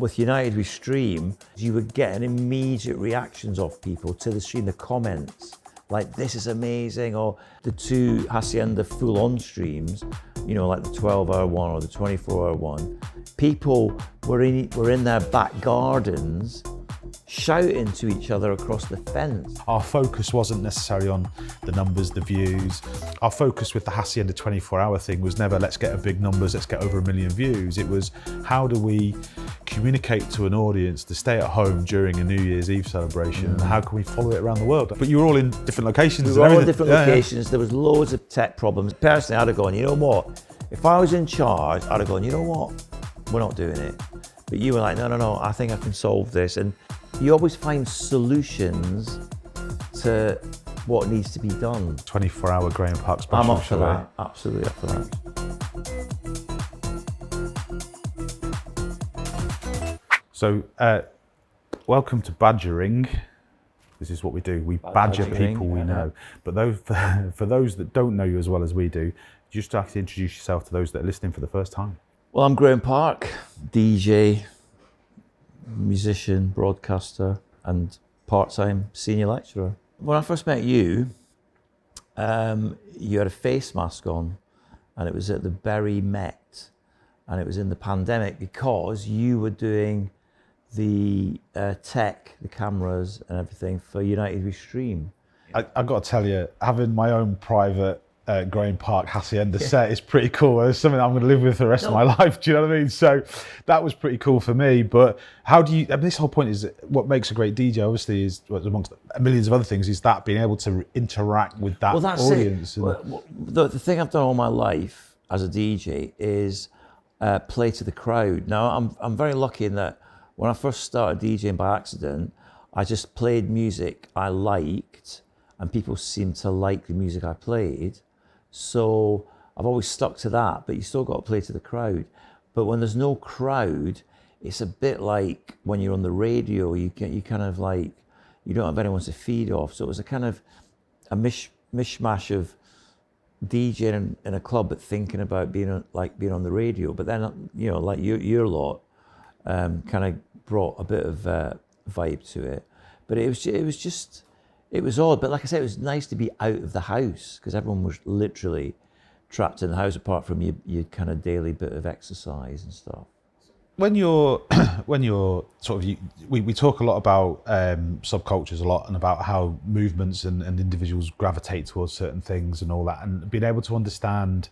with United We Stream, you were getting immediate reactions of people to the stream, the comments, like this is amazing, or the two Haçienda full-on streams, you know, like the 12-hour one or the 24-hour one. People were in their back gardens shouting to each other across the fence. Our focus wasn't necessarily on the numbers, the views. Our focus with the Haçienda 24-hour thing was never let's get a big numbers, let's get over 1 million views. It was how do we communicate to an audience to stay at home during a New Year's Eve celebration and how can we follow it around the world? But you were all in different locations. We were all in different locations. There was loads of tech problems. Personally, I'd have gone, you know what? If I was in charge, I'd have gone, you know what? We're not doing it. But you were like, no, I think I can solve this. And you always find solutions to what needs to be done. 24-hour Graeme Park special. I'm up for that, absolutely up for that. So, welcome to Badgering. This is what we do. We badger people we know. But for those that don't know you as well as we do, just like to introduce yourself to those that are listening for the first time. Well, I'm Graeme Park, DJ, musician, broadcaster, and part-time senior lecturer. When I first met you, you had a face mask on, and it was at the Bury Met, and it was in the pandemic because you were doing the tech, the cameras and everything for United We Stream. I've got to tell you, having my own private Graeme Park Haçienda set is pretty cool. It's something I'm going to live with for the rest of my life. Do you know what I mean? So that was pretty cool for me. But how do you? I mean, this whole point is what makes a great DJ. Obviously, is amongst millions of other things, is that being able to interact with that audience. Well, the thing I've done all my life as a DJ is play to the crowd. Now I'm very lucky in that when I first started DJing by accident, I just played music I liked, and people seemed to like the music I played. So I've always stuck to that, but you still got to play to the crowd. But when there's no crowd, it's a bit like when you're on the radio, you kind of like, you don't have anyone to feed off. So it was a kind of a mishmash of DJing in a club, but thinking about being on the radio. But then, you know, like your lot kind of brought a bit of vibe to it. But it was odd, but like I said, it was nice to be out of the house because everyone was literally trapped in the house apart from your kind of daily bit of exercise and stuff. When you're sort of, we talk a lot about subcultures a lot and about how movements and individuals gravitate towards certain things and all that, and being able to understand,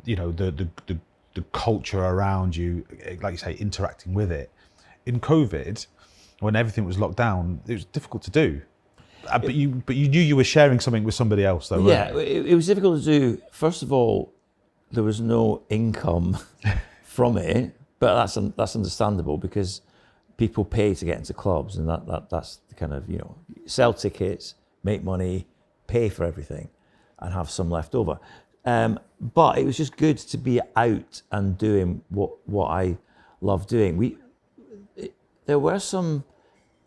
you know, the culture around you, like you say, interacting with it. In COVID, when everything was locked down, it was difficult to do. But you knew you were sharing something with somebody else, though. Yeah, it was difficult to do. First of all, there was no income from it, but that's understandable because people pay to get into clubs, and that's the kind of, you know, sell tickets, make money, pay for everything, and have some left over. But it was just good to be out and doing what I love doing. There were some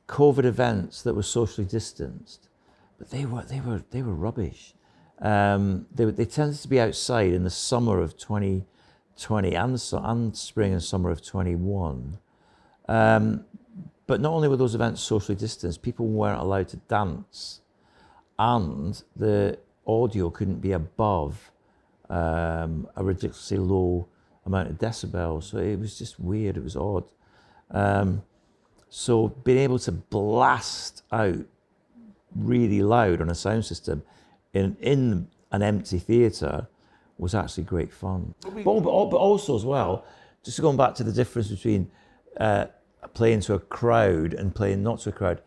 COVID events that were socially distanced, but they were rubbish. They tended to be outside in the summer of 2020 and spring and summer of 21. But not only were those events socially distanced, people weren't allowed to dance, and the audio couldn't be above a ridiculously low amount of decibels. So it was just weird. It was odd. So being able to blast out really loud on a sound system in an empty theatre was actually great fun. But also as well, just going back to the difference between playing to a crowd and playing not to a crowd,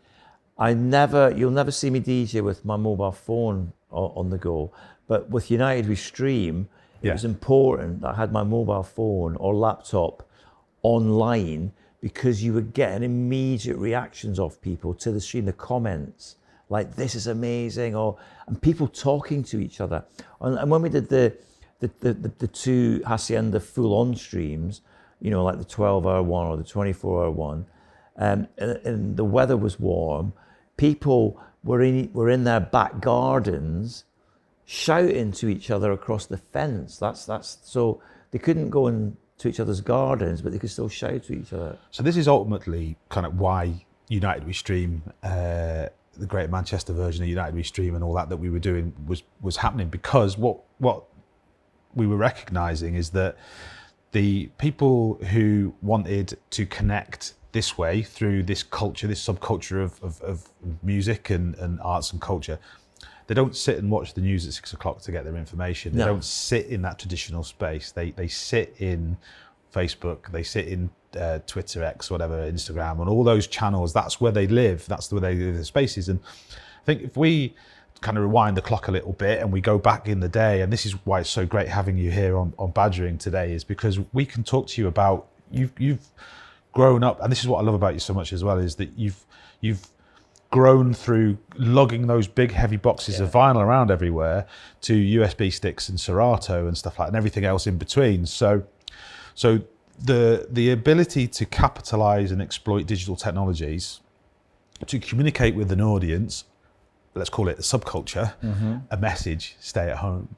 you'll never see me DJ with my mobile phone on the go. But with United We Stream, it was important that I had my mobile phone or laptop online, because you were getting immediate reactions of people to the stream, the comments, like this is amazing, and people talking to each other. And when we did the two Haçienda full-on streams, you know, like the 12-hour one or the 24-hour one, and the weather was warm, people were in their back gardens shouting to each other across the fence. That's so they couldn't go and to each other's gardens, but they could still shout to each other. So this is ultimately kind of why United We Stream, the Greater Manchester version of United We Stream and all that we were doing was happening, because what we were recognising is that the people who wanted to connect this way through this culture, this subculture of music and arts and culture, they don't sit and watch the news at 6 o'clock to get their information. They don't sit in that traditional space. They sit in Facebook, they sit in Twitter, X, whatever, Instagram, and all those channels. That's where they live. That's where they live their spaces. And I think if we kind of rewind the clock a little bit and we go back in the day, and this is why it's so great having you here on Badgering today, is because we can talk to you about, you've grown up, and this is what I love about you so much as well, is that you've grown through lugging those big heavy boxes of vinyl around everywhere to USB sticks and Serato and stuff like that, and everything else in between. So the ability to capitalize and exploit digital technologies to communicate with an audience, let's call it a subculture, a message, stay at home.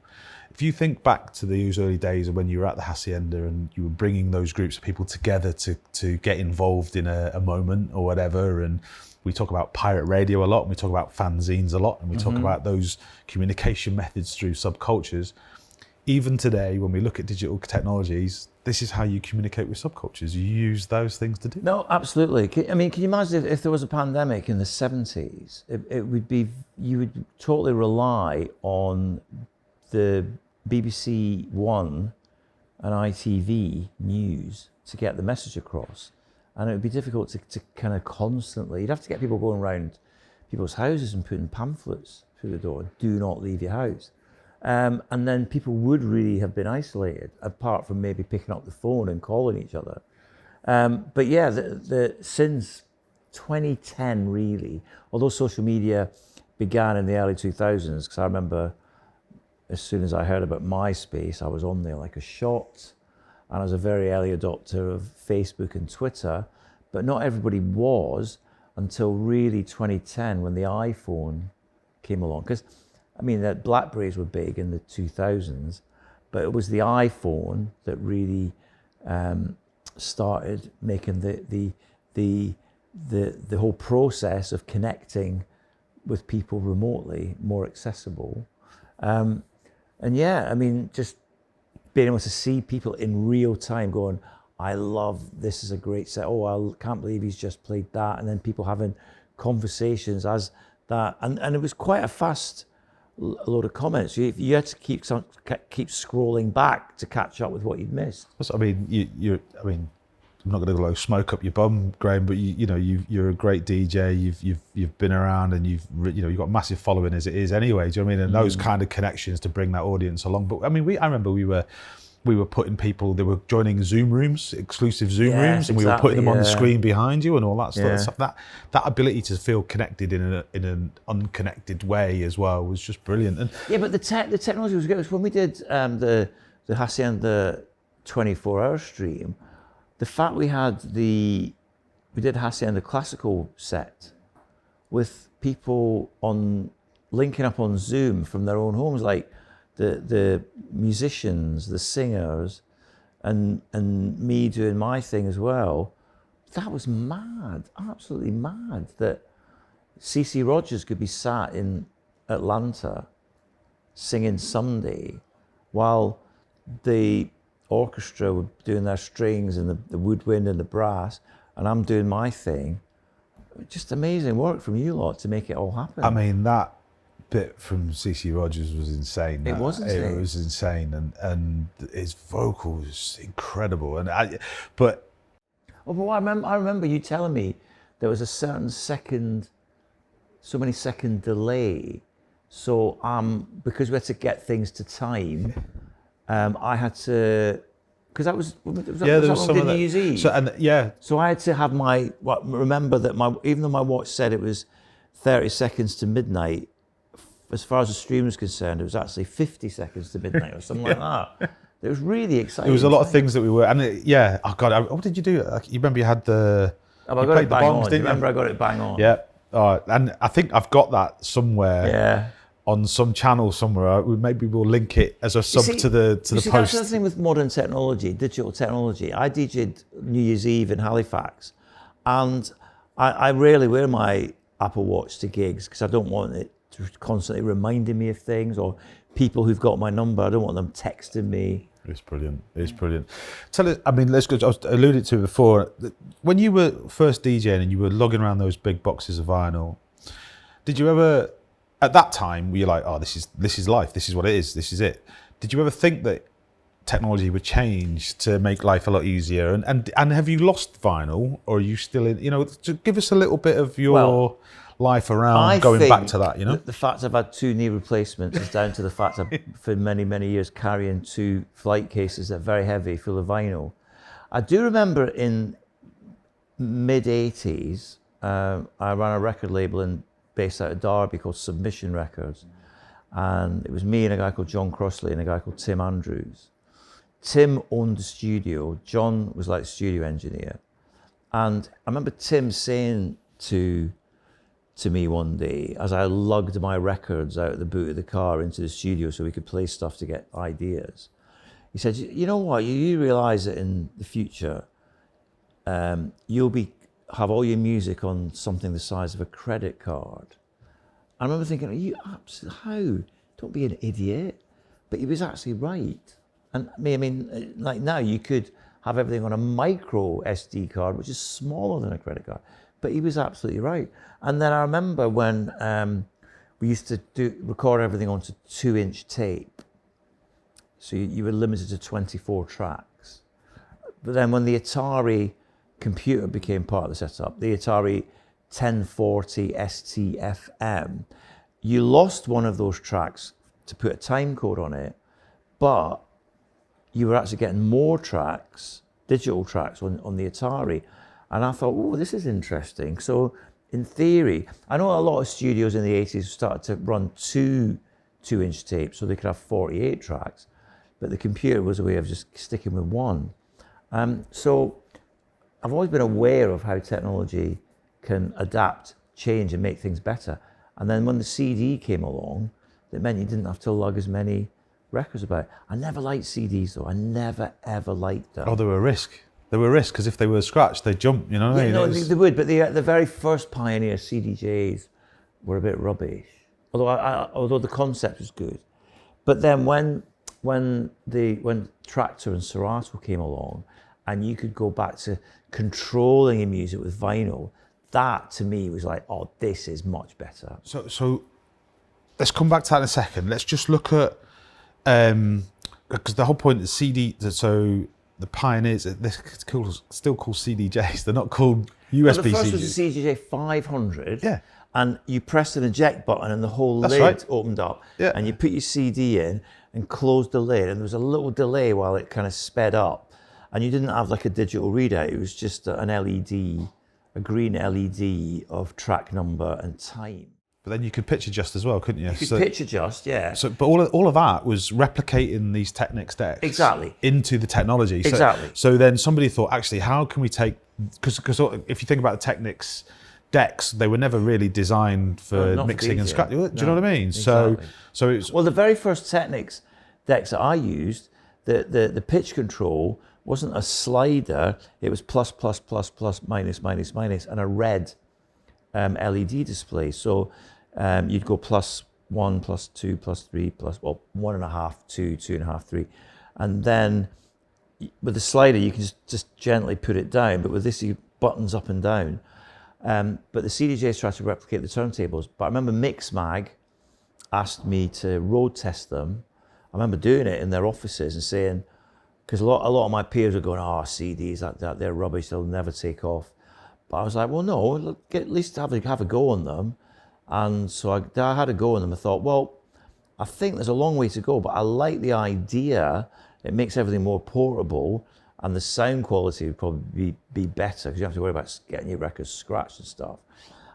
If you think back to those early days of when you were at the Haçienda and you were bringing those groups of people together to get involved in a moment or whatever, and we talk about pirate radio a lot, and we talk about fanzines a lot, and we talk about those communication methods through subcultures. Even today, when we look at digital technologies, this is how you communicate with subcultures. You use those things to do. No, absolutely. Can you imagine if there was a pandemic in the 70s? It would be, you would totally rely on the BBC One and ITV news to get the message across. And it would be difficult to kind of constantly, you'd have to get people going around people's houses and putting pamphlets through the door, do not leave your house. And then people would really have been isolated, apart from maybe picking up the phone and calling each other. But yeah, since 2010 really, although social media began in the early 2000s, because I remember as soon as I heard about MySpace, I was on there like a shot. And I was a very early adopter of Facebook and Twitter, but not everybody was until really 2010 when the iPhone came along. Because, I mean, the Blackberries were big in the 2000s, but it was the iPhone that really started making the whole process of connecting with people remotely more accessible. And yeah, I mean, just being able to see people in real time going, I love, this is a great set. Oh, I can't believe he's just played that. And then people having conversations as that. And it was quite a fast load of comments. You had to keep scrolling back to catch up with what you'd missed. I mean, I'm not going to blow smoke up your bum, Graeme, but you're a great DJ. You've been around, and you've got a massive following as it is anyway. Do you know what I mean? And those kind of connections to bring that audience along. But I mean, I remember we were putting people. They were joining Zoom rooms, exclusive Zoom rooms, and we were putting them on the screen behind you and all that stuff. That ability to feel connected in an unconnected way as well was just brilliant. And yeah, but the technology was good. When we did the Haçienda 24-hour stream. The fact we did Haçienda classical set with people linking up on Zoom from their own homes, like the musicians, the singers, and me doing my thing as well. That was mad, absolutely mad, that CC Rogers could be sat in Atlanta singing Sunday while the orchestra were doing their strings and the woodwind and the brass, and I'm doing my thing. Just amazing work from you lot to make it all happen. I mean, that bit from CC Rogers was insane. It was insane. It was insane, and his vocal was incredible. I remember you telling me there was a certain so many second delay. So because we had to get things to time. I had to, because that was some of New Year's Eve. So I had to have remember that even though my watch said it was 30 seconds to midnight, as far as the stream was concerned, it was actually 50 seconds to midnight or something like that. It was really exciting. There was a lot of things that we were, what did you do? You remember you had I got it bang on. Remember I got it bang on. Yeah, and I think I've got that somewhere. Yeah. on some channel somewhere. Maybe we'll link it as a sub to the post. That's the thing with modern technology, digital technology. I DJ'd New Year's Eve in Halifax, and I rarely wear my Apple Watch to gigs because I don't want it to constantly reminding me of things, or people who've got my number, I don't want them texting me. It's brilliant. It's brilliant. Tell us, I mean, let's go. I alluded to it before. When you were first DJing and you were lugging around those big boxes of vinyl, did you ever, at that time, were you like, oh, this is life, this is what it is, this is it? Did you ever think that technology would change to make life a lot easier? And have you lost vinyl, or are you still in, you know, to give us a little bit of your life around going back to that, you know? The fact I've had 2 knee replacements is down to the fact I've, for many, many years, carrying 2 flight cases that are very heavy, full of vinyl. I do remember in mid-80s, I ran a record label based out of Derby called Submission Records. And it was me and a guy called John Crossley and a guy called Tim Andrews. Tim owned the studio. John was like the studio engineer. And I remember Tim saying to me one day, as I lugged my records out of the boot of the car into the studio so we could play stuff to get ideas, he said, you know what, you realise that in the future, you'll have all your music on something the size of a credit card. I remember thinking, how? Don't be an idiot. But he was actually right. And I mean, like now you could have everything on a micro SD card, which is smaller than a credit card. But he was absolutely right. And then I remember when we used to record everything onto 2-inch tape. So you were limited to 24 tracks. But then when the Atari computer became part of the setup, the Atari 1040 STFM, you lost one of those tracks to put a time code on it, but you were actually getting more tracks, digital tracks on the Atari. And I thought, oh, this is interesting. So in theory, I know a lot of studios in the 80s started to run 2-inch tapes so they could have 48 tracks, but the computer was a way of just sticking with 1. So I've always been aware of how technology can adapt, change, and make things better. And then when the CD came along, that meant you didn't have to lug as many records about. I never liked CDs though. I never ever liked them. Oh, they were a risk. They were a risk because if they were scratched, they'd jump, you know? Yeah, no, they would, but the very first pioneer CDJs were a bit rubbish. Although the concept was good. But then when Tractor and Serato came along, and you could go back to controlling your music with vinyl, that to me was like, oh, this is much better. So let's come back to that in a second. Let's just look at, because the whole point is CD, so the pioneers, they're still called CDJs, they're not called USB well, the first CDJs. was the CDJ 500, yeah, and you pressed an eject button and the whole That's lid right. opened up, Yeah. and you put your CD in and closed the lid, and there was a little delay while it kind of sped up, and you didn't have like a digital readout, it was just an LED, a green LED of track number and time. But then you could pitch adjust as well, couldn't you? You could pitch adjust, yeah. So, but all of that was replicating these Technics decks Exactly. into the technology. Exactly. So then somebody thought, actually, how can we take, because if you think about the Technics decks, they were never really designed for not mixing for and DJ. scratching. Do you know what I mean? Exactly. So it's Well, the very first Technics decks that I used, the pitch control wasn't a slider, it was plus, plus, plus, plus, minus, minus, minus, and a red LED display. So you'd go +1, +2, +3, +1.5, 2, 2.5, 3. And then with the slider, you can just gently put it down, but with this, you buttons up and down. But the CDJs tried to replicate the turntables. But I remember Mixmag asked me to road test them. I remember doing it in their offices and saying, because a lot of my peers were going, oh, CDs, they're rubbish, they'll never take off. But I was like, well, no, at least have a go on them. And so I had a go on them. I thought, well, I think there's a long way to go, but I like the idea. It makes everything more portable, and the sound quality would probably be better because you don't have to worry about getting your records scratched and stuff.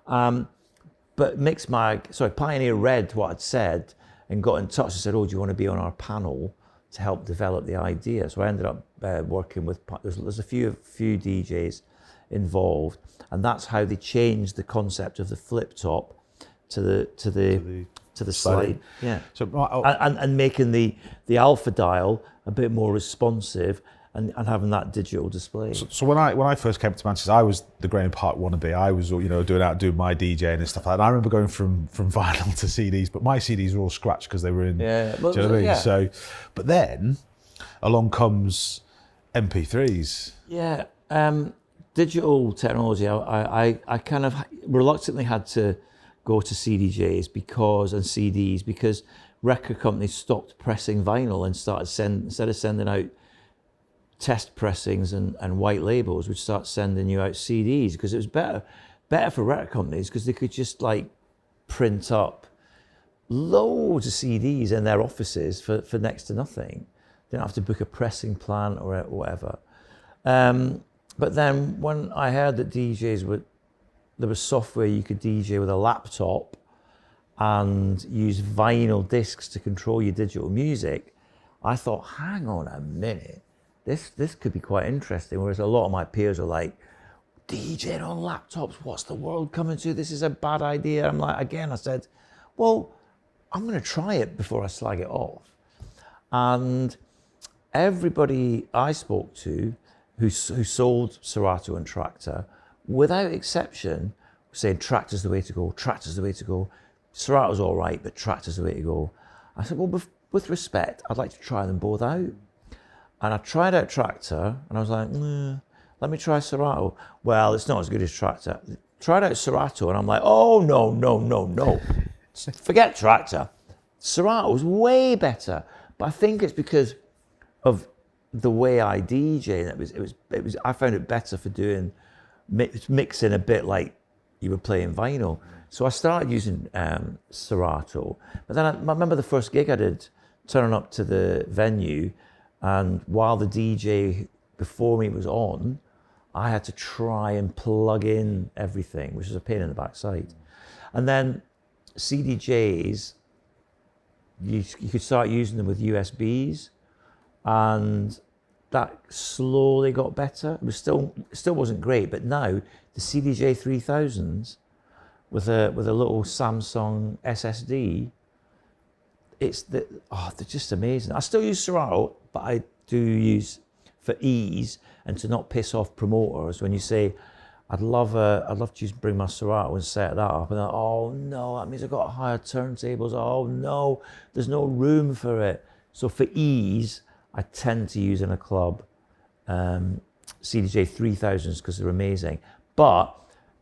But Pioneer read what I'd said and got in touch and said, oh, do you want to be on our panel to help develop the idea? So I ended up working with, there's a few DJs involved, and that's how they changed the concept of the flip top to the to the slide. Yeah. So And making the alpha dial a bit more responsive and having that digital display. So when I first came to Manchester, I was the Graeme Park wannabe. I was, doing my DJing and stuff like that. And I remember going from vinyl to CDs, but my CDs were all scratched because they were in. Yeah. Do you know what I mean? So, but then along comes MP3s. Yeah. Digital technology. I kind of reluctantly had to go to CDJs and CDs because record companies stopped pressing vinyl and started instead of sending out test pressings and white labels, would start sending you out CDs because it was better for record companies because they could just like print up loads of CDs in their offices for next to nothing. They didn't have to book a pressing plant or whatever. But then when I heard that there was software you could DJ with a laptop and use vinyl discs to control your digital music, I thought, hang on a minute. This could be quite interesting. Whereas a lot of my peers are like, DJing on laptops, what's the world coming to? This is a bad idea. I said, well, I'm going to try it before I slag it off. And everybody I spoke to who sold Serato and Traktor, without exception, saying Traktor's the way to go, Traktor's the way to go. Serato's all right, but Traktor's the way to go. I said, well, with respect, I'd like to try them both out. And I tried out Traktor, and I was like, let me try Serato. Well, it's not as good as Traktor. Tried out Serato, and I'm like, oh, no. Forget Traktor. Serato's way better. But I think it's because of the way I DJ. It was. I found it better for doing mixing a bit like you were playing vinyl. So I started using Serato. But then I remember the first gig I did, turning up to the venue, and while the DJ before me was on, I had to try and plug in everything, which was a pain in the backside. And then CDJs, you could start using them with USBs, and that slowly got better. It still wasn't great, but now the CDJ 3000s with a little Samsung SSD, they're just amazing. I still use Serato, but I do use, for ease and to not piss off promoters, when you say, I'd love to bring my Serato and set that up, and oh no, that means I've got higher turntables. Oh no, there's no room for it. So for ease, I tend to use in a club CDJ 3000s because they're amazing. But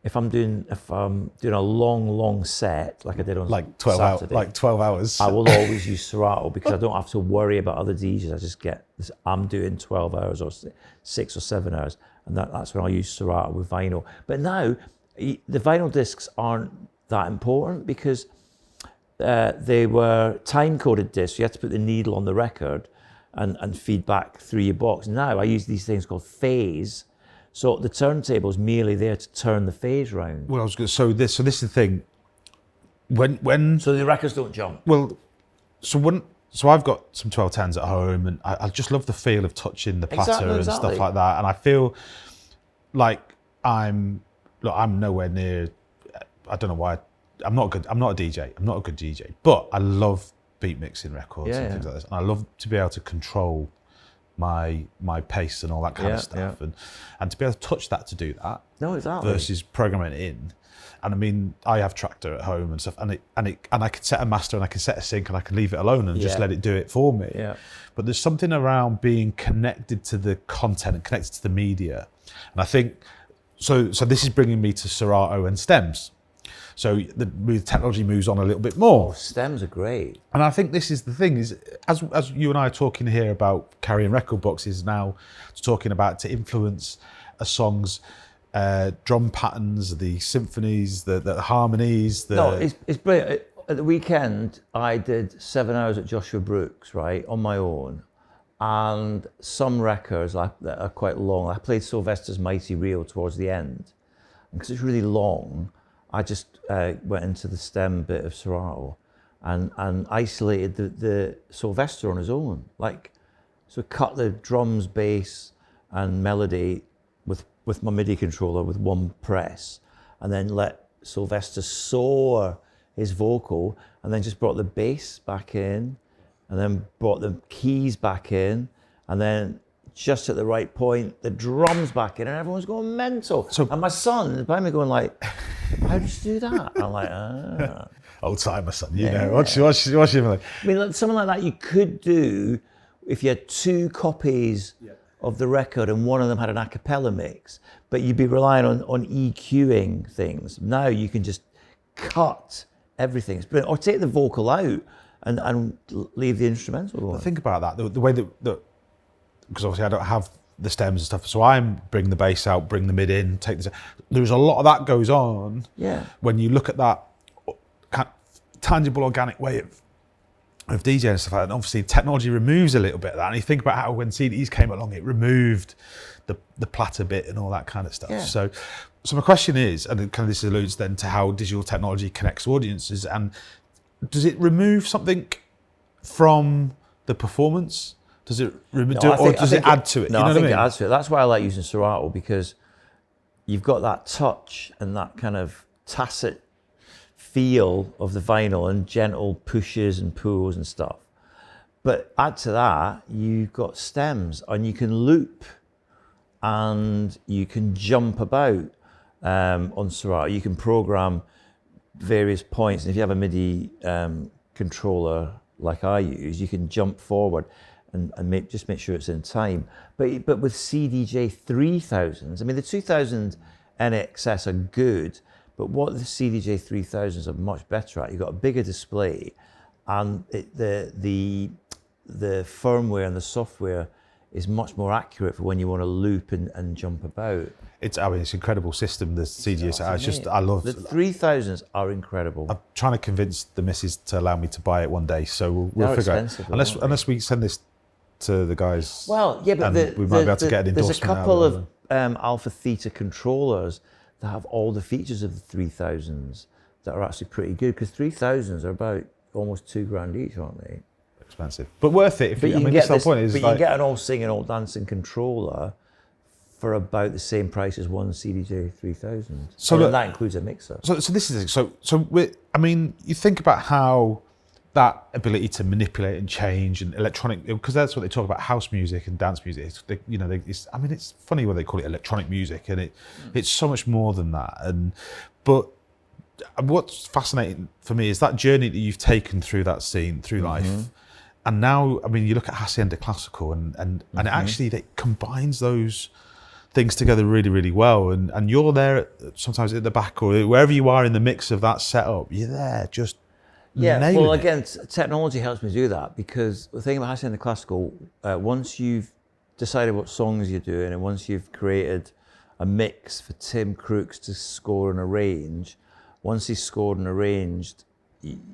if I'm doing a long set like I did on Saturday, 12 hours, I will always use Serato because I don't have to worry about other DJs. I just get this, I'm doing 12 hours or 6 or 7 hours, and that's when I use Serato with vinyl. But now the vinyl discs aren't that important because they were time-coded discs. You had to put the needle on the record and feed back through your box. Now I use these things called phase. So the turntable is merely there to turn the phase round. Well, so this is the thing. When so the records don't jump. Well, so I've got some 1210s at home, and I just love the feel of touching the platter and stuff like that. And I feel like I'm nowhere near. I don't know why. I'm not a DJ. I'm not a good DJ, but I love beat mixing records and things like this, and I love to be able to control my pace and all that kind of stuff, and to be able to touch that to do that. No, exactly. Versus programming it in. And I mean, I have Traktor at home and stuff, and I can set a master and I can set a sync and I can leave it alone and just let it do it for me. Yeah. But there's something around being connected to the content and connected to the media, and I think so. This is bringing me to Serato and stems. So the technology moves on a little bit more. Oh, stems are great. And I think this is the thing, is as you and I are talking here about carrying record boxes now, talking about to influence a song's drum patterns, the symphonies, the harmonies. No, it's brilliant. At the weekend, I did 7 hours at Joshua Brooks, right, on my own. And some records that are quite long. I played Sylvester's Mighty Reel towards the end. And because it's really long, I just went into the stem bit of Serato and isolated the Sylvester on his own. So cut the drums, bass, and melody with my MIDI controller with one press, and then let Sylvester soar his vocal, and then just brought the bass back in, and then brought the keys back in, and then just at the right point, the drums back in, and everyone's going mental. And my son is behind me going like, how did you do that? I'm like, ah. Old timer, son, you know. Watch him like. I mean, like, something like that you could do if you had 2 copies of the record and one of them had an a cappella mix, but you'd be relying on EQing things. Now you can just cut everything. It's brilliant. Or take the vocal out and leave the instrumental going. Think about that, the way that because obviously I don't have the stems and stuff, so I bring the bass out, bring the mid in, take this. There's a lot of that goes on. Yeah. When you look at that kind of tangible, organic way of DJing and stuff like that, and obviously technology removes a little bit of that. And you think about how when CDs came along, it removed the platter bit and all that kind of stuff. Yeah. So my question is, and kind of this alludes then to how digital technology connects audiences, and does it remove something from the performance? Does it does it add to it? No, you know I think what I mean? it adds to it. That's why I like using Serato, because you've got that touch and that kind of tacit feel of the vinyl and gentle pushes and pulls and stuff. But add to that, you've got stems and you can loop and you can jump about on Serato. You can program various points. And if you have a MIDI controller like I use, you can jump forward and just make sure it's in time. But with CDJ 3000s, I mean, the 2000 NXS are good, but what the CDJ 3000s are much better at, you've got a bigger display, and the firmware and the software is much more accurate for when you want to loop and jump about. It's an incredible system, the CDJ. I love the 3000s are incredible. I'm trying to convince the missus to allow me to buy it one day, so we'll figure out. Unless we send this to the guys. Well, yeah, but we might be able to get an endorsement. There's a couple of Alpha Theta controllers that have all the features of the 3000s that are actually pretty good, because 3000s are about almost $2,000 each, aren't they? Expensive, but worth it. But you can get an all singing, all dancing controller for about the same price as one CDJ 3000. So that includes a mixer. So this is it. You think about how that ability to manipulate and change and electronic, because that's what they talk about, house music and dance music. It's funny when they call it electronic music, and it's so much more than that. But what's fascinating for me is that journey that you've taken through that scene, through life. And now, you look at Haçienda Classical, and it actually that combines those things together really, really well. And you're there sometimes at the back or wherever you are in the mix of that setup. You're there, just nailing it. Again, technology helps me do that, because the thing about Haçienda Classical, once you've decided what songs you're doing, and once you've created a mix for Tim Crooks to score and arrange, once he's scored and arranged,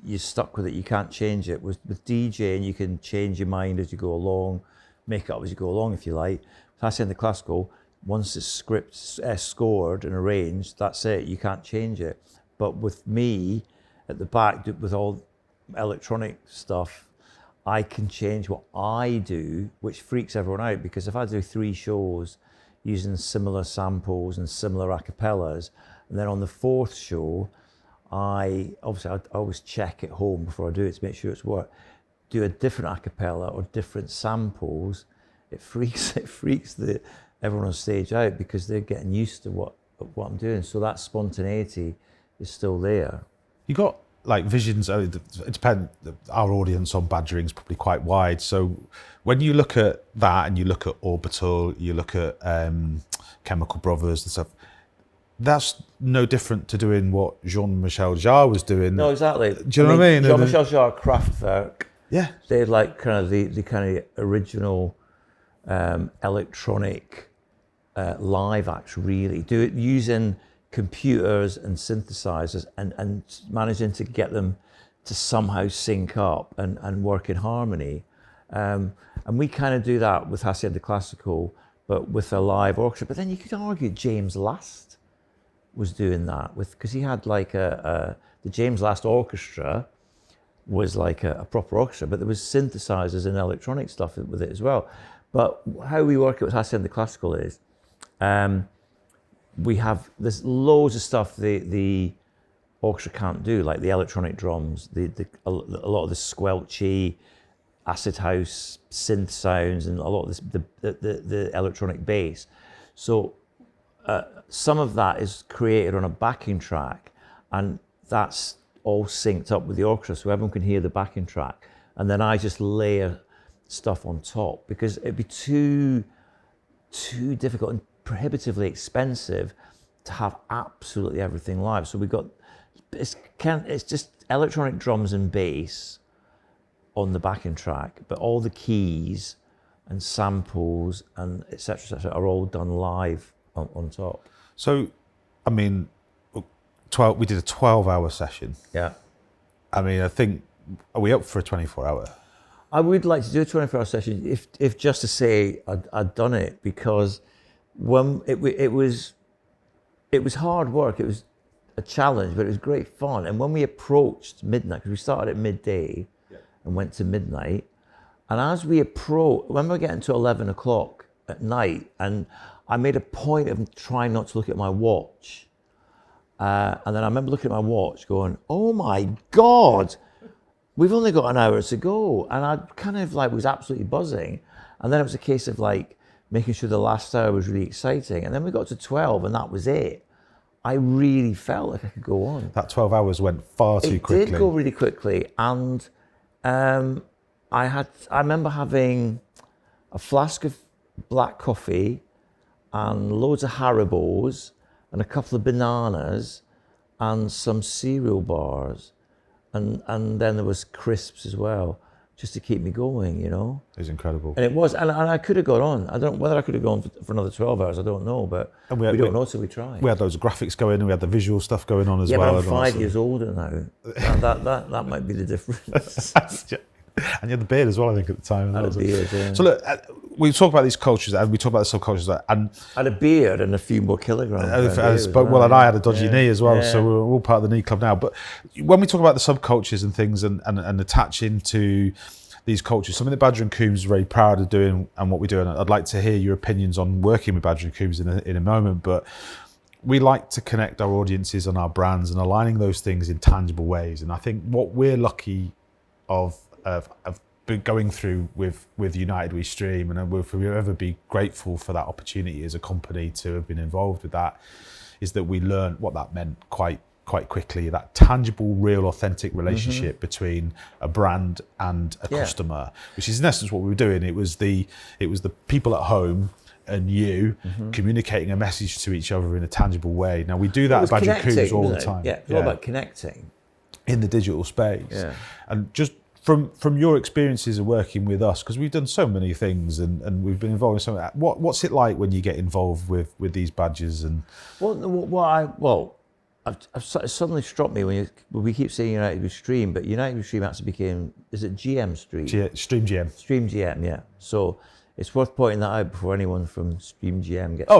you're stuck with it. You can't change it. With DJing, you can change your mind as you go along, make it up as you go along if you like. With Haçienda Classical, once it's scored and arranged, that's it. You can't change it. But with me at the back, with all electronic stuff, I can change what I do, which freaks everyone out, because if I do 3 shows using similar samples and similar acapellas, and then on the 4th show, I always check at home before I do it to make sure it's work. Do a different acapella or different samples. It freaks everyone on stage out, because they're getting used to what I'm doing. So that spontaneity is still there. You got like visions. It depends. Our audience on Badgering is probably quite wide. So when you look at that, and you look at Orbital, you look at Chemical Brothers and stuff, that's no different to doing what Jean-Michel Jarre was doing. No, exactly. Do you know what I mean? Jean-Michel Jarre, Kraftwerk. Yeah. They had like kind of the kind of original electronic live acts, really. Do it using computers and synthesizers and managing to get them to somehow sync up and work in harmony. And we kind of do that with Haçienda Classical, but with a live orchestra. But then you could argue James Last was doing that because he had like the James Last Orchestra was like a proper orchestra, but there was synthesizers and electronic stuff with it as well. But how we work it with Haçienda Classical is there's loads of stuff. The orchestra can't do, like the electronic drums, a lot of the squelchy, acid house, synth sounds, and a lot of this, the electronic bass. So some of that is created on a backing track, and that's all synced up with the orchestra, so everyone can hear the backing track. And then I just layer stuff on top, because it'd be too difficult and prohibitively expensive to have absolutely everything live. So it's just electronic drums and bass on the backing track, but all the keys and samples and etc. are all done live on top. So, I mean, we did a 12-hour session. Yeah. I mean, I think, are we up for a 24-hour? I would like to do a 24-hour session, if just to say I'd done it, because when it was hard work. It was a challenge, but it was great fun. And when we approached midnight, because we started at midday and went to midnight, and as we when we were getting to 11 o'clock at night, and I made a point of trying not to look at my watch. And then I remember looking at my watch going, oh my God, we've only got an hour to go. And I kind of was absolutely buzzing. And then it was a case of making sure the last hour was really exciting. And then we got to 12 and that was it. I really felt like I could go on. That 12 hours went far too quickly. It did go really quickly. And I remember having a flask of black coffee and loads of Haribos and a couple of bananas and some cereal bars. And then there was crisps as well, just to keep me going, It was incredible. And it was, and I could have gone on. I don't know whether I could have gone for another 12 hours, I don't know, but we don't know till we try. We had loads of graphics going, and we had the visual stuff going on as well. Yeah, but I'm 5 years older now. That might be the difference. And you had the beard as well, I think, at the time. I had a beard, yeah. So look, we talk about these cultures, and we talk about the subcultures, and I had a beard and a few more kilograms. And I had a dodgy knee as well, so we're all part of the knee club now. But when we talk about the subcultures and things, and attaching to these cultures, something that Badgering Coombs is very proud of doing, and what we do, and I'd like to hear your opinions on working with Badgering Coombs in a moment, but we like to connect our audiences and our brands and aligning those things in tangible ways. And I think what we're lucky of been going through with United We Stream, and if we ever be grateful for that opportunity as a company to have been involved with that, is that we learned what that meant quite quickly, that tangible, real, authentic relationship between a brand and a customer, which is in essence what we were doing. It was the people at home and you communicating a message to each other in a tangible way. Now we do that at Badgering Coombs all the time. Yeah, it's all about connecting in the digital space. And just from your experiences of working with us, because we've done so many things and we've been involved in so many, what's it like when you get involved with these badges? And I've suddenly struck me when we keep saying United We Stream, but United We Stream actually became, is it GM Stream? Stream GM. Stream GM, yeah. So it's worth pointing that out before anyone from Stream GM gets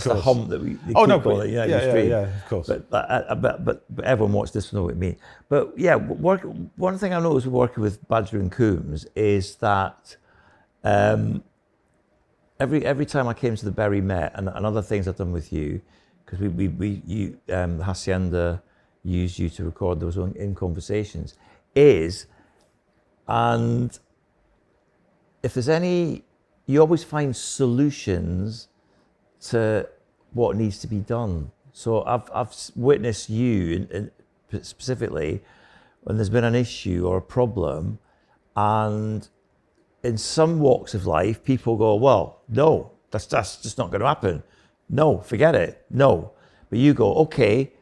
the hump that we keep calling United We Stream. Yeah, of course. But everyone watch this to know what it means. But yeah, one thing I noticed working with Badgering Coombs is that every time I came to the Berry Met, and other things I've done with you, because Haçienda used you to record those in conversations, and if there's you always find solutions to what needs to be done. So I've witnessed you, specifically, when there's been an issue or a problem, and in some walks of life, people go, well, no, that's just not going to happen. No, forget it. No. But you go, okay,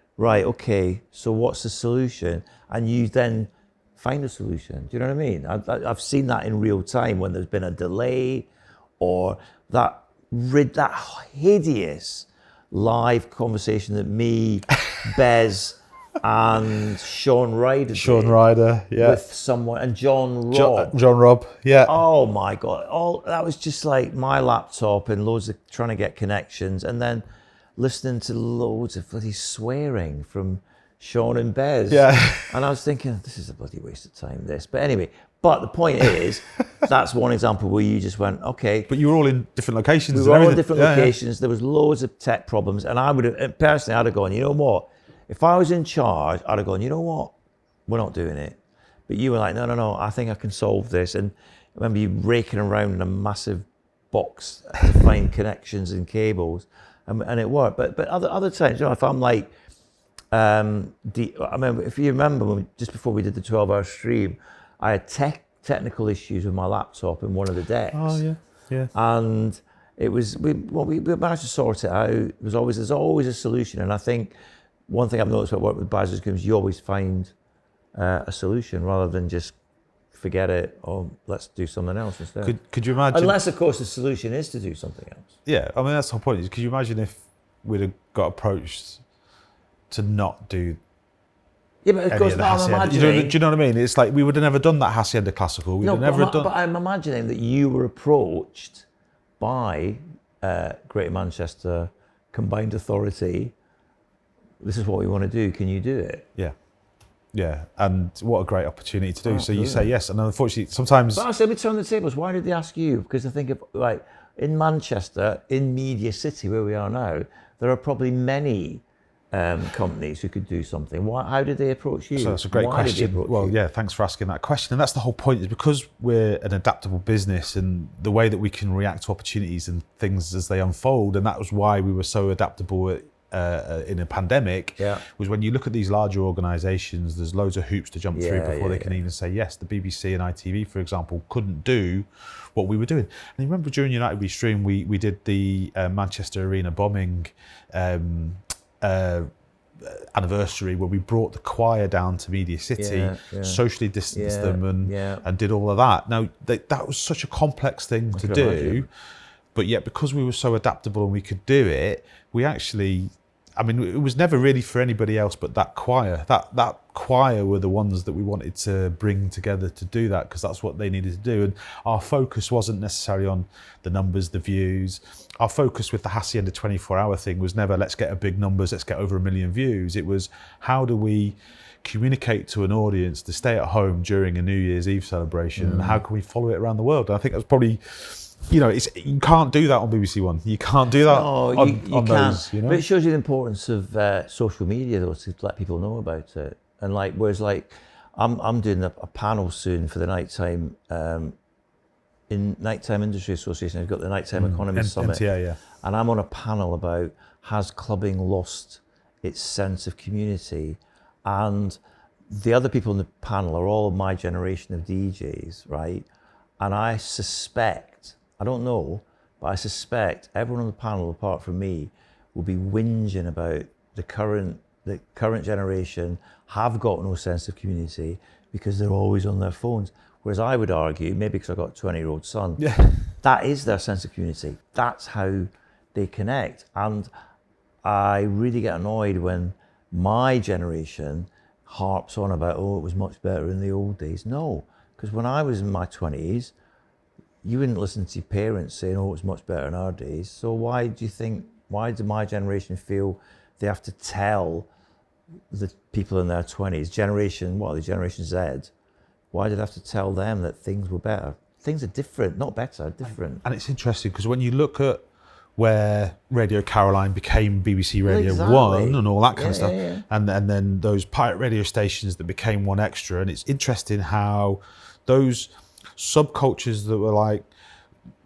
so what's the solution? And you then find a solution. Do you know what I mean? I've seen that in real time when there's been a delay, or that hideous live conversation that me, Bez, and Sean Ryder with someone, and John Robb, yeah. Oh my God, that was just like my laptop and loads of trying to get connections, and then listening to loads of bloody swearing from Sean and Bez. Yeah. And I was thinking, this is a bloody waste of time, this. But anyway, but the point is, that's one example where you just went, okay. But you were all in different locations. We were all in different locations. There was loads of tech problems, and I would have, personally, I'd have gone, you know what? If I was in charge, I'd have gone, you know what, we're not doing it. But you were like, no, I think I can solve this. And I remember you raking around in a massive box to find connections and cables, and it worked. But other times, if I'm like, I remember, if you remember, just before we did the 12-hour stream, I had technical issues with my laptop in one of the decks. Oh yeah. And it was we managed to sort it out. There's always a solution, and I think one thing I've noticed about working with Badgering is you always find a solution rather than just forget it or let's do something else instead. Could you imagine? Unless, of course, the solution is to do something else. Yeah, I mean that's the whole point. Could you imagine if we'd have got approached to not do? Yeah, but of course, I'm imagining. Do you know what I mean? It's like we would have never done that Haçienda classical. We'd have never done. But I'm imagining that you were approached by Greater Manchester Combined Authority. This is what we want to do. Can you do it? Yeah, and what a great opportunity to do. So you say yes, and unfortunately, sometimes. But I said we turn the tables. Why did they ask you? Because I think like in Manchester, in Media City, where we are now, there are probably many companies who could do something. How did they approach you? So that's a great question. Well, yeah, thanks for asking that question. And that's the whole point, is because we're an adaptable business and the way that we can react to opportunities and things as they unfold, and that was why we were so adaptable in a pandemic, was when you look at these larger organisations, there's loads of hoops to jump through before they can even say yes. The BBC and ITV, for example, couldn't do what we were doing. And you remember during United We Stream, we did the Manchester Arena bombing anniversary, where we brought the choir down to Media City, socially distanced them and did all of that. Now, that was such a complex thing to do, imagine. But yet because we were so adaptable and we could do it, we actually, I mean, it was never really for anybody else but that choir. That choir were the ones that we wanted to bring together to do that, because that's what they needed to do. And our focus wasn't necessarily on the numbers, the views. Our focus with the Haçienda 24-hour thing was never, let's get a big numbers, let's get over 1 million views. It was, how do we communicate to an audience to stay at home during a New Year's Eve celebration, and how can we follow it around the world? And I think that's probably, you can't do that on BBC One. You can't do that on those. But it shows you the importance of social media, though, to let people know about it. And whereas I'm doing a panel soon for the nighttime Industry Association. I've got the Nighttime Economy Summit, NTA, and I'm on a panel about, has clubbing lost its sense of community? And the other people in the panel are all my generation of DJs, right? And I suspect, I don't know, but I suspect everyone on the panel, apart from me, will be whinging about the current generation have got no sense of community because they're always on their phones. Whereas I would argue, maybe because I've got a 20-year-old son, that is their sense of community. That's how they connect. And I really get annoyed when my generation harps on about, it was much better in the old days. No, because when I was in my 20s, you wouldn't listen to your parents saying, it was much better in our days. So why did my generation feel they have to tell the people in their 20s, Generation Z, why did I have to tell them that things were better? Things are different, not better, different. And it's interesting because when you look at where Radio Caroline became BBC Radio 1 and all that kind of stuff, and then those pirate radio stations that became One Extra, and it's interesting how those subcultures that were like,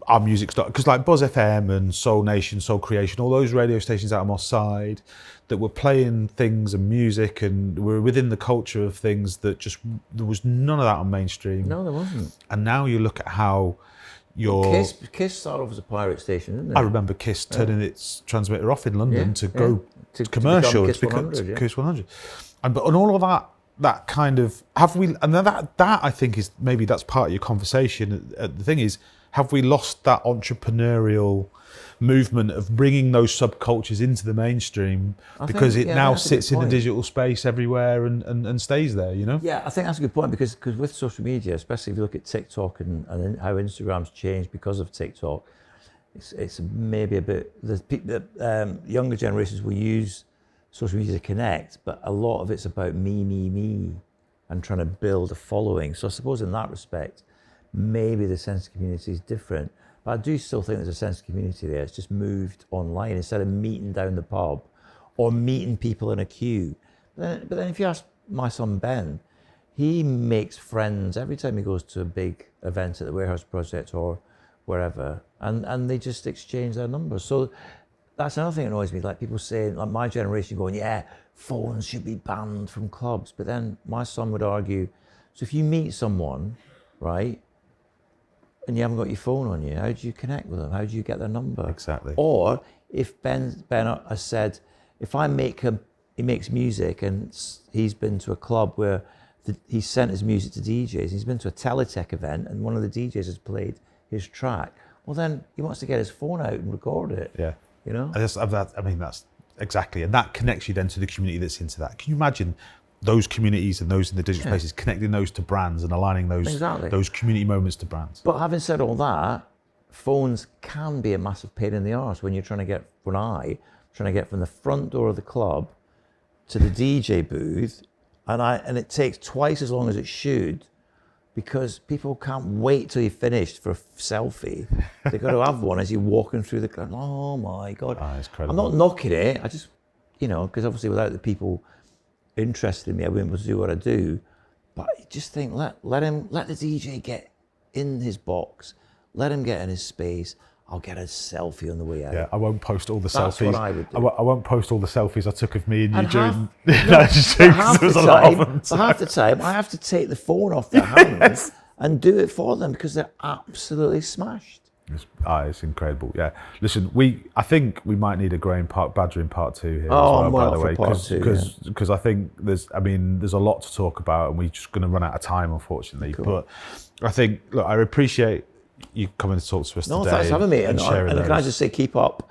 our music's not, because like Buzz FM and Soul Nation, Soul Creation, all those radio stations out on Moss Side that were playing things and music and were within the culture of things that just, there was none of that on mainstream. No, there wasn't. And now you look at how Kiss started off as a pirate station, didn't it? I remember Kiss turning its transmitter off in London to go to commercial. Kiss 100, Kiss 100. And all of that kind of, have we, and that I think is, maybe that's part of your conversation. The thing is, have we lost that entrepreneurial movement of bringing those subcultures into the mainstream because it now sits in the digital space everywhere and stays there, Yeah, I think that's a good point, because with social media, especially if you look at TikTok and how Instagram's changed because of TikTok, it's maybe a bit, the younger generations will use social media to connect, but a lot of it's about me, and trying to build a following. So I suppose in that respect, maybe the sense of community is different. But I do still think there's a sense of community there. It's just moved online. Instead of meeting down the pub or meeting people in a queue, But then if you ask my son Ben, he makes friends every time he goes to a big event at the Warehouse Project or wherever, and they just exchange their numbers. So that's another thing that annoys me, like people saying, like my generation going, yeah, phones should be banned from clubs. But then my son would argue, so if you meet someone, right, and you haven't got your phone on you, how do you connect with them? How do you get their number? Exactly. Or if Ben has said, if I make him, he makes music and he's been to a club where he sent his music to DJs, he's been to a Teletech event and one of the DJs has played his track, well then he wants to get his phone out and record it. Yeah. You know? That's exactly, and that connects you then to the community that's into that. Can you imagine those communities and those in the digital spaces, connecting those to brands and aligning those community moments to brands? But having said all that, phones can be a massive pain in the arse when you're trying to get from the front door of the club to the DJ booth, and it takes twice as long as it should, because people can't wait till you're finished for a selfie. They've got to have one as you're walking through the club. Oh my God. Oh, it's incredible. I'm not knocking it. I just, because obviously without the people interested in me, I wouldn't be able to do what I do. But I just think, let the DJ get in his box. Let him get in his space. I'll get a selfie on the way out. Yeah, I won't post all the That's selfies. what I would do. I won't post all the selfies I took of me and you during. Half the time, I have to take the phone off their hands and do it for them because they're absolutely smashed. It's incredible. Yeah. Listen, I think we might need a Graeme Park Badgering Part 2 here. Oh, as well, by the way, because I think there's a lot to talk about, and we're just going to run out of time, unfortunately. Cool. But I think, look, I appreciate you coming to talk to us today. No, thanks for having me. And sharing can I just say, keep up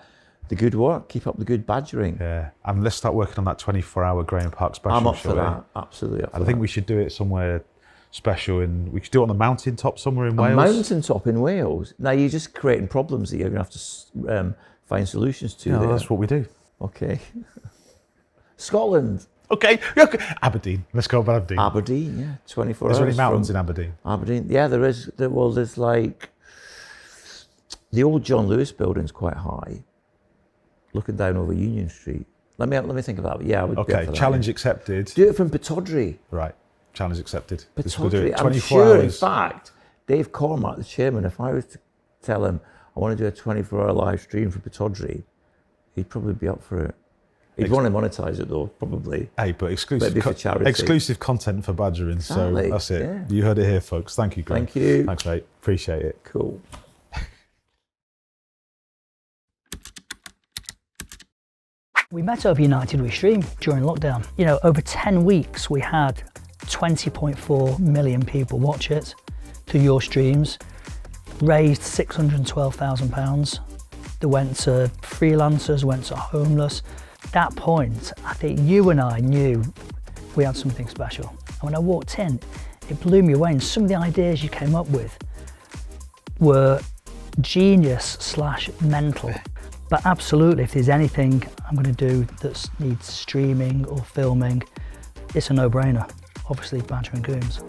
the good work, keep up the good badgering. Yeah, and let's start working on that 24-hour Graeme Park special. I'm up for that. Absolutely up for that. I think we should do it somewhere special, and we could do it on the mountaintop somewhere in Wales. A mountaintop in Wales. Now you're just creating problems that you're going to have to find solutions to. Yeah, that's what we do. Okay. Scotland. Okay. Aberdeen. Let's go about Aberdeen. Aberdeen, yeah. 24 hours. Is there any mountains in Aberdeen? Aberdeen. Yeah, there is. There's like the old John Lewis building's quite high, looking down over Union Street. Let me think about it. Yeah, I would. Okay. Challenge accepted. Do it from Pittodrie. Right. Challenge accepted. Pittodrie. I'm sure, in fact, Dave Cormack, the chairman, if I was to tell him I want to do a 24-hour live stream for Pittodrie, he'd probably be up for it. He'd want to monetize it though, probably. Hey, but exclusive content for badgering. Exactly. So that's it. Yeah. You heard it here, folks. Thank you, Graeme. Thank you. Thanks, mate. Appreciate it. Cool. We met over United We Stream during lockdown. Over 10 weeks we had 20.4 million people watch it to your streams, raised £612,000. They went to freelancers, went to homeless. At that point, I think you and I knew we had something special. And when I walked in, it blew me away. And some of the ideas you came up with were genius/mental. But absolutely, if there's anything I'm going to do that needs streaming or filming, it's a no-brainer. Obviously, Badgering Goons.